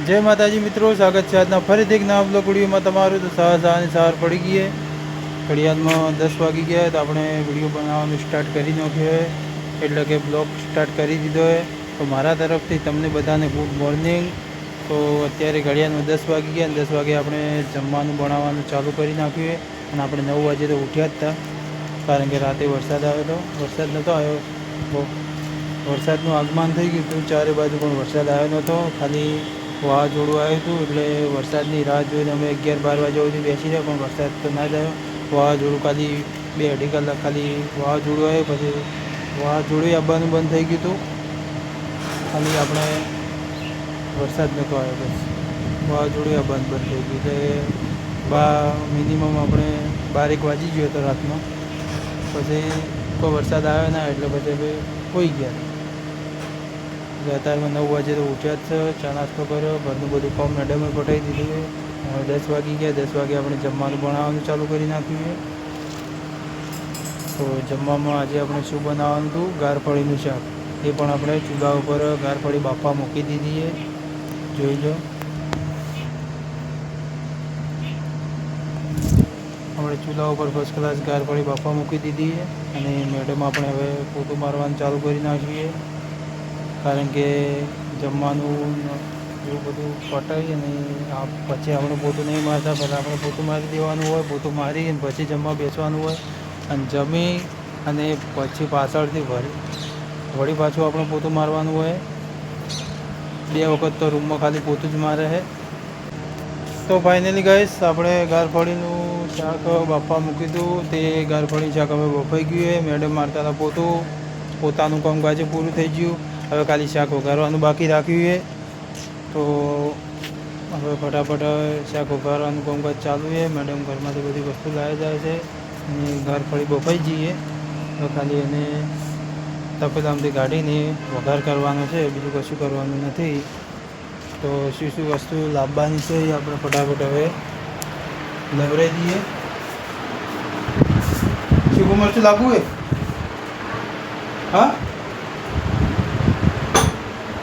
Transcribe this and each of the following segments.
जय माताजी मित्रों, स्वागत है आज फरीથી એક નવા બ્લોગ વિડીયોમાં તમારું। તો સવાર પડી ગઈ है, ઘડિયાળમાં 10 વાગી ગયા है। तो આપણે વિડીયો બનાવવાનું સ્ટાર્ટ કરી નાખ્યો है, એટલે કે બ્લોગ સ્ટાર્ટ કરી દીધો है। તો મારા તરફથી તમને બધાને ગુડ મોર્નિંગ। તો અત્યારે ઘડિયાળમાં 10 વાગી ગયા, 10 વાગે આપણે જમવાનું બનાવવાનું ચાલુ કરી નાખ્યું है। અને આપણે 9 વાગે તો ઉઠ્યા જ હતા, કારણ કે રાતે વરસાદ આવ્યો હતો। વરસાદ નહોતો આવ્યો, વરસાદનું આગમન થઈ ગયું હતું ચારે બાજુ, પણ વરસાદ આવ્યો નહોતો, ખાલી વાવાઝોડું આવ્યું હતું। એટલે વરસાદની રાહ જોઈને અમે 11-12 વાગ્યા સુધી બેસી રહ્યા, પણ વરસાદ તો ના જ આવ્યો। વાવાઝોડું ખાલી 2-2.5 કલાક ખાલી વાવાઝોડું આવ્યું, પછી વાવાઝોડું આવવાનું બંધ થઈ ગયું હતું, ખાલી આપણે વરસાદ નહોતો આવ્યો, બસ વાવાઝોડું આવવાનું બંધ થઈ ગયું। એટલે મિનિમમ આપણે 12-1 વાગી ગયો હતો રાતનો, પછી કોઈ વરસાદ આવ્યો ના, એટલે પછી હોઈ ગયા। અત્યારમાં 9 વાગે તો ઉઠ્યા જ છે, ચા નાસ્તો કર્યો, ઘરનું બધું કામ મેડમે પટાવી દીધું છે। 10 વાગી ગયા, 10 વાગે આપણે જમવાનું બનાવવાનું ચાલુ કરી નાખ્યું છે। તો જમવામાં આજે આપણે શું બનાવવાનું હતું, ગારફળીનું શાક। એ પણ આપણે ચૂલા ઉપર ગારફળી બાફા મૂકી દીધી છે, જોઈ લો। આપણે ચૂલા ઉપર ફર્સ્ટ ક્લાસ ગારફળી બાફા મૂકી દીધી છે, અને મેડમ આપણે હવે પોતું મારવાનું ચાલુ કરી નાખીએ, કારણ કે જમવાનું એવું બધું પટાવી અને પછી આપણે પોતું નહીં મારતા, પહેલાં આપણે પોતું મારી દેવાનું હોય, પોતું મારી અને પછી જમવા બેસવાનું હોય, અને જમી અને પછી પાછળથી વળી પાછું આપણે પોતું મારવાનું હોય। 2 વખત તો રૂમમાં ખાલી પોતું જ મારે છે। તો ફાઇનલી ગાઈસ, આપણે ગારફળીનું શાક બાફવા મૂકી દીધું, તે ગારફળીનું શાક હવે બફાઈ ગયું છે। મેડમ મારતા હતા પોતું, પોતાનું કામકાજ પૂરું થઈ ગયું, હવે ખાલી શાક વઘારવાનું બાકી રાખ્યું છે। તો હવે ફટાફટ શાક વઘારવાનું કામકાજ ચાલુ છે। મેડમ ઘરમાંથી બધી વસ્તુ લાવી જાય છે, અને ગારફળી બફાઈ જઈએ તો ખાલી એને તપેલામાંથી કાઢીને વઘાર કરવાનો છે, બીજું કશું કરવાનું નથી। તો શું શું વસ્તુ લાવવાની છે એ આપણે ફટાફટ હવે લવરાઈ દઈએ। શું મરચું લાવવું હોય? હા,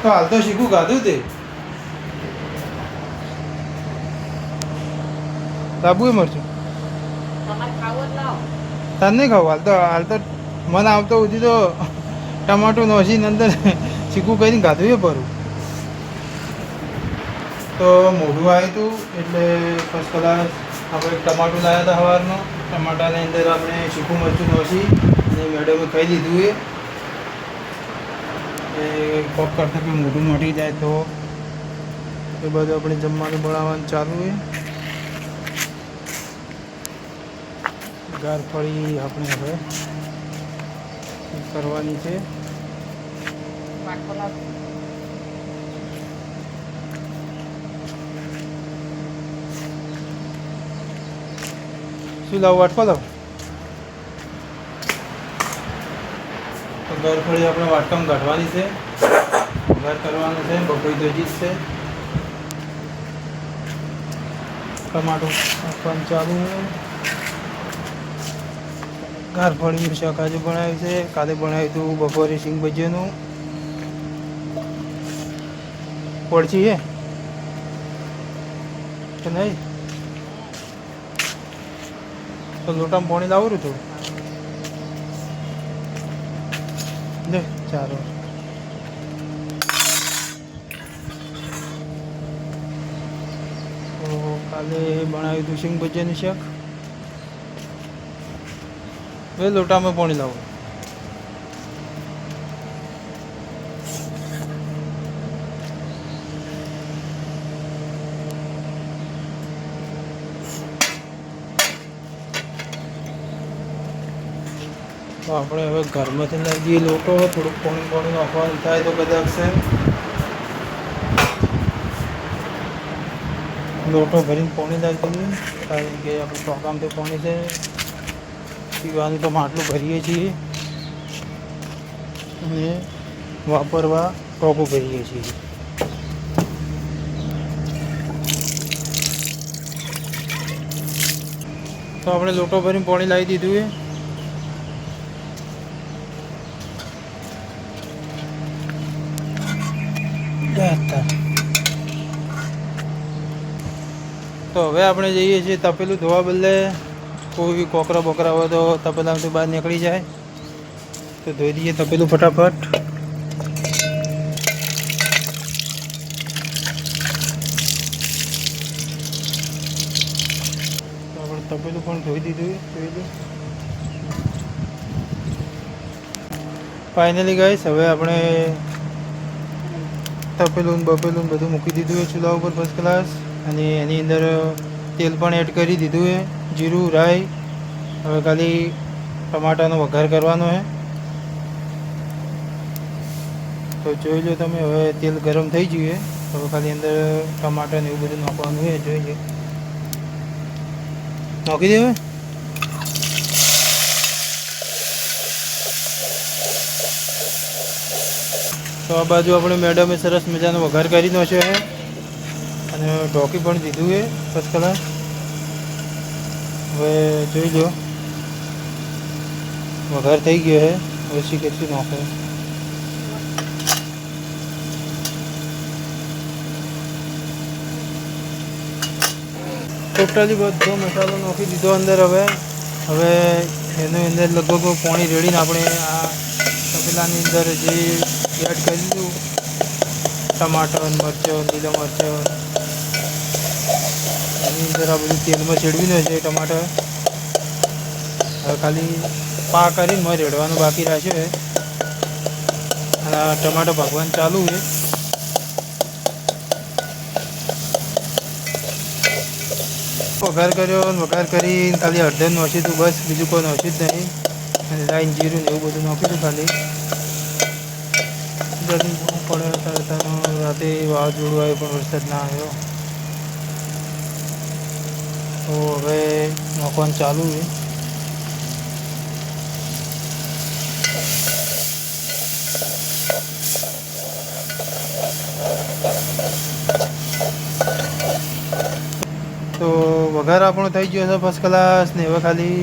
તો હાલ તો શીખું ખાધું તે લાવવું હોય મરચું? તાર નહીં ખાવું? હાલ તો મને આવતો સુધી તો ટમાટું નોસીને અંદર શીખું કરીને ખાધું એ પરું તો મોઢું આવ્યું હતું, એટલે ફર્સ્ટ ક્લાસ આપણે ટમાટું લાવ્યા હતા સવારનો, ટમાટાની અંદર આપણે શીખું મરચું નોસી અને મેડમે ખાઈ લીધું એ પગ કરતાં કે મોઢું મટી જાય, તો એ બધું આપણે જમવાનું બનાવવાનું ચાલુ છે। ગારફળી આપણે હવે કરવાની છે। શું લાવું? વાટકો લાવ? તો ગારફળી આપણે વાટકામાં કાઢવાની છે, વઘાર કરવાનું છે, બફાઈ તો જ છે। ટમાટું નાખવાનું ચાલુ છે। ગારફળીનું શાક આજે બનાવ્યું છે, કાલે બનાવ્યું હતું બપોરે સિંગ ભજીયાનું। પડછી છે કે નહીં? તો લોટામાં પાણી લાવું છું થોડું, લે ચાલો। તો કાલે બનાવ્યું હતું સિંગ ભજીયાનું શાક, હવે લોટામાં પાણી લાવું। તો આપણે હવે ઘરમાંથી લઈ જઈએ લોટો, થોડુંક પાણી નાખવાનું થાય તો કદાચ છે લોટો ભરીને પાણી લાવી દઈએ, કારણ કે આપણે ટોકામથી પાણી છે પીવાનું તો માટલું ભરીએ છીએ અને વાપરવા ટોપું ભરીએ છીએ। તો આપણે લોટો ભરીને પાણી લાવી દીધું છે। Ya está. તો હવે આપણે જઈએ છીએ તપેલું ધોવા બદલે કોઈ કોકરા બોકરા હોય તો તપેલામાંથી બહાર નીકળી જાય તો ધોઈ દઈએ તપેલું ફટાફટ. તો આપણે તપેલું પણ ધોઈ દીધું. ફાઇનલી ગાઈસ હવે આપણે તપેલું બપેલું બધું મૂકી દીધું છે ચૂલા ઉપર ફર્સ્ટ ક્લાસ. અને એની અંદર તેલ પણ એડ કરી દીધું છે, જીરું રાઈ. હવે ખાલી ટમાટાનો વઘાર કરવાનો છે. તો જોઈ લો તમે, હવે તેલ ગરમ થઈ ગયું છે. હવે ખાલી અંદર ટમાટા ને એવું બધું નાખવાનું છે, જોઈ લો. નાખી દેવું. તો આ બાજુ આપણે મેડમે સરસ મજાનો વઘાર કરી નાખ્યો છે અને ઢોકી પણ દીધું છે ફર્સ્ટ ક્લાસ. હવે જોઈ લો વઘાર થઈ ગયો છે. હવે કેટલું નાખે ટોટલી બધો મસાલો નાખી દીધો અંદર. હવે એની અંદર લગભગ પાણી રેડીને આપણે આ તપેલાની અંદર જે એડ કરી દીધું ટમાટર મરચાં લીલા મરચાં એની અંદર આ બધું તેલમાં ચેડવીને છે ટમાટર. હવે ખાલી પા કરીને મર રેડવાનું બાકી રાખ્યો છે અને આ ટમાટર ભાગવાનું ચાલુ છે. વઘાર કર્યો અને વઘાર કરીને ખાલી હળદર નાખ્યું હતું, બસ બીજું કોઈ નાખ્યું જ નહીં. અને લાઈન જીરું ને એવું બધું નાખ્યું હતું ખાલી. ગરમી બહુ પડે તરતાનો રાતે વાવાઝોડું આવ્યું પણ વરસાદ ના આવ્યો. તો હવે નાખવાનું ચાલુ છે. તો વઘાર આપણો થઈ ગયો છે ફર્સ્ટ ક્લાસ. ને હવે ખાલી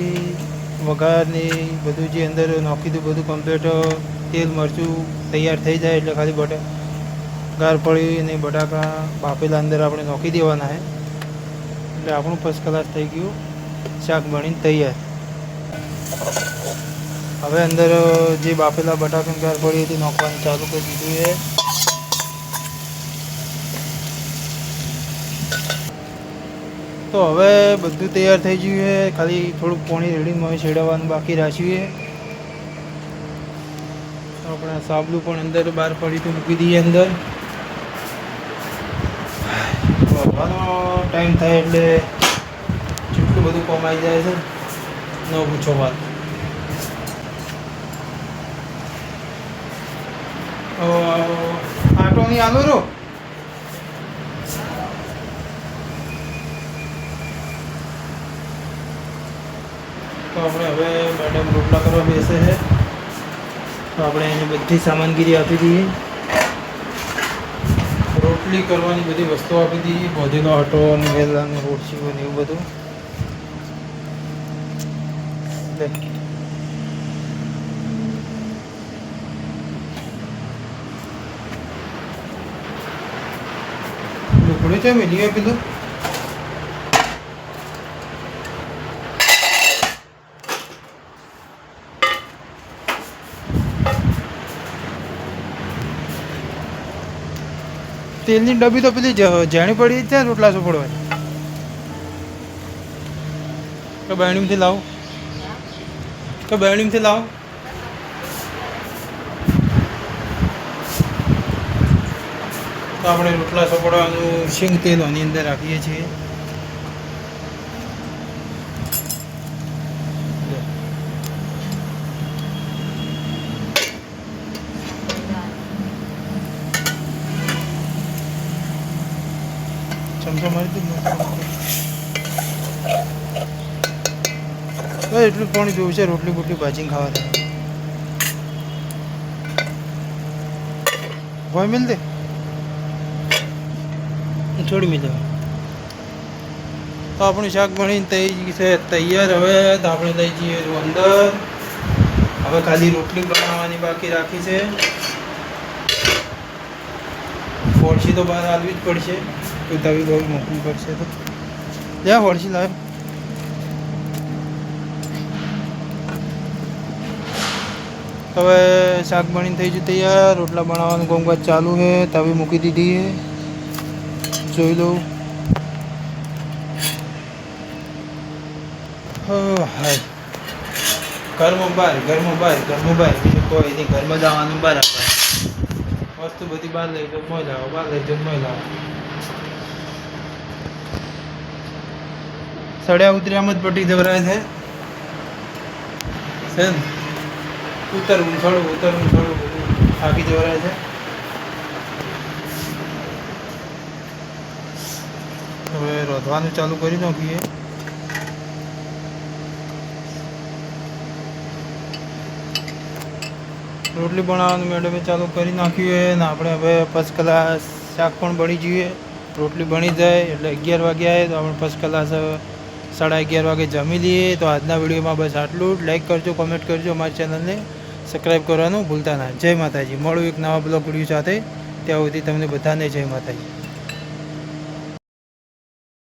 વઘારની બધું જે અંદર નાખી દીધું બધું કમ્પ્લીટ તેલ મરચું તૈયાર થઈ જાય એટલે ખાલી ગારફળી અને બટાકા બાફેલા અંદર આપણે નાખી દેવાના છે એટલે આપણું ફર્સ્ટ ક્લાસ થઈ ગયું, શાક બનીને તૈયાર. હવે અંદર જે બાફેલા બટાકા ગારફળી હતી નાખવાનું ચાલુ કરી દીધું છે. તો હવે બધું તૈયાર થઈ ગયું છે, ખાલી થોડુંક પાણી રેડીને છેડવાનું બાકી રાખ્યું છે. આપણે સાબલું પણ અંદર બહાર પડી મૂકી દઈએ અંદર. વધવાનો ટાઈમ થાય એટલે જેટલું બધું કમાઈ જાય છે ન પૂછો વાત. આટો નહીં આલો રો. તો આપણે હવે મેડમ રોટલા કરવા બેસે છે તો આપણે એને બધી સામાનગીરી આપી દઈએ. રોટલી કરવાની બધી વસ્તુ આપી દઈએ, બોધેલો આટો અને વેલા અને રોટસીઓ ને એવું બધું. લુકડું છે મેલી આપી દો. તેલની ડબ્બી તો પેલી જાણી પડી છે રોટલા સોપડવાની. કે બહેણીમાંથી લાવો, કે બહેણીમાંથી લાવો. તો આપણે રોટલા સોપડવાનું શીંગ તેલ આની અંદર રાખીએ છીએ. ચમચો મારી દઉં. એટલું પાણી જોવું છે રોટલી બોટલી ભાજીને ખાવા. ભાઈ મિલ દે છોડી મિલ. તો આપણું શાક બનીને થઈ છે તૈયાર. હવે તો આપણે લઈ જઈએ અંદર. હવે ખાલી રોટલી બનાવવાની બાકી રાખી છે. કોળસી તો બહાર આવવી જ પડશે, તો તવી બહુ મૂકવી પડશે. તો જા વળસી લાવ. હવે શાક બનીને થઈ ગયું તૈયાર. રોટલા બનાવવાનું કામકાજ ચાલુ છે. તવી મૂકી દીધી છે, જોઈ લઉં. હાય ઘરમાં બહાર બીજું કોઈ નહીં. ઘરમાં જવાનું બરાબર. વસ્તુ બધી બહાર લઈ જાઓ, મોય લાવો, બહાર લઈ જાઓ, મોય લાવો. સડ્યા ઉતર્યામાં જ પટી જવરાય છે. ઉતરવું થોડું બધું થાકી જવરાય છે. હવે રોધવાનું ચાલુ કરી નાખીએ. રોટલી બનાવવાનું મેડમે ચાલુ કરી નાખ્યું ને આપણે હવે ફર્સ્ટ ક્લાસ શાક પણ બની જઈએ. રોટલી બની જાય એટલે 11 વાગે આવે તો આપણે ફર્સ્ટ ક્લાસ 11:30 વાગે જમી લઈએ. તો આજના વિડીયોમાં બસ આટલું જ. લાઈક કરજો, કમેન્ટ કરજો, અમારી ચેનલને સબસ્ક્રાઈબ કરવાનું ભૂલતા ના. જય માતાજી. મળું એક નવા બ્લોગ વિડીયો સાથે. ત્યાં સુધી તમને બધાને જય માતાજી.